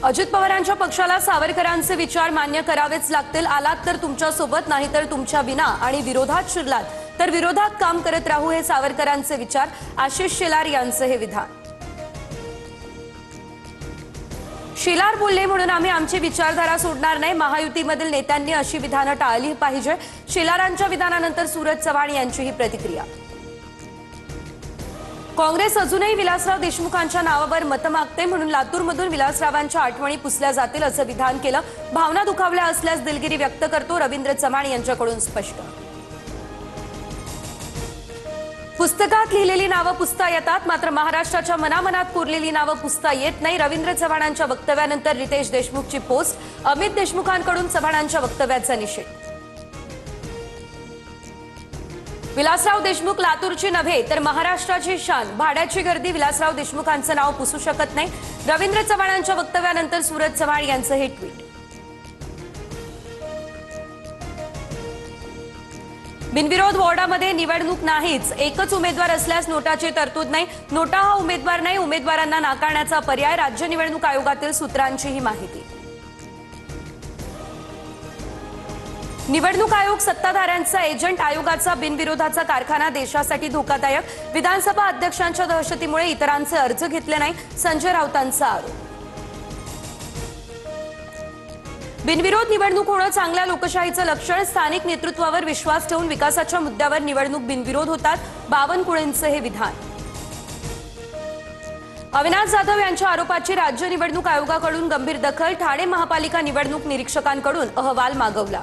अजित पवारांच्या पक्षाला सावरकरांचे विचार मान्य करावेच लागतील। आलात तर तुमच्या सोबत, नाही तर तुमच्या विना, आणि विरोधात शिरलात तर विरोधात काम करत राहू, हे सावरकरांचे विचार। आशिष शेलार यांचे हे विधान। शेलार बोलले म्हणून आम्ही आमची विचारधारा सोडणार नाही। महायुतीमधील नेत्यांनी अशी विधानं टाळली पाहिजे। शेलारांच्या विधानानंतर सूरज चव्हाण यांची ही प्रतिक्रिया। काँग्रेस अजूनही विलासराव देशमुखांच्या नावावर मतं मागते, म्हणून लातूरमधून विलासरावांच्या आठवणी पुसल्या जातील असं विधान केलं। भावना दुखावल्या असल्यास दिलगिरी व्यक्त करतो, रवींद्र चव्हाण यांच्याकडून स्पष्ट। पुस्तकात लिहिलेली नावं पुसता येतात, मात्र महाराष्ट्राच्या मनामनात कोरलेली नावं पुसता येत नाही। रवींद्र चव्हाणांच्या वक्तव्यानंतर रितेश देशमुखची पोस्ट। अमित देशमुखांकडून चव्हाणांच्या वक्तव्याचा निषेध। विलासराव देशमुख लातूरची नव्हे तर महाराष्ट्राची शान, भाड्याची गर्दी विलासराव देशमुखांचं नाव पुसू शकत नाही। रवींद्र चव्हाणांच्या वक्तव्यानंतर सूरज चव्हाण यांचं हे ट्विट। बिनविरोध वॉर्डामध्ये निवडणूक नाहीच, एकच उमेदवार असल्यास नोटाची तरतूद नाही। नोटा हा उमेदवार नाही, उमेदवारांना नाकारण्याचा पर्याय। राज्य निवडणूक आयोगातील सूत्रांची ही माहिती। निवडणूक आयोग सत्ताधाऱ्यांचा एजंट, आयोगाचा बिनविरोधाचा कारखाना देशासाठी धोकादायक। विधानसभा अध्यक्षांच्या दहशतीमुळे इतरांचे अर्ज घेतले नाही, संजय राऊतांचा आरोप। बिनविरोध निवडणूक होणं चांगल्या लोकशाहीचं लक्षण, स्थानिक नेतृत्वावर विश्वास ठेवून विकासाच्या मुद्द्यावर निवडणूक बिनविरोध होतात, बावनकुळेंचे हे विधान। अविनाश जाधव यांच्या आरोपाची राज्य निवडणूक आयोगाकडून गंभीर दखल, ठाणे महापालिका निवडणूक निरीक्षकांकडून अहवाल मागवला।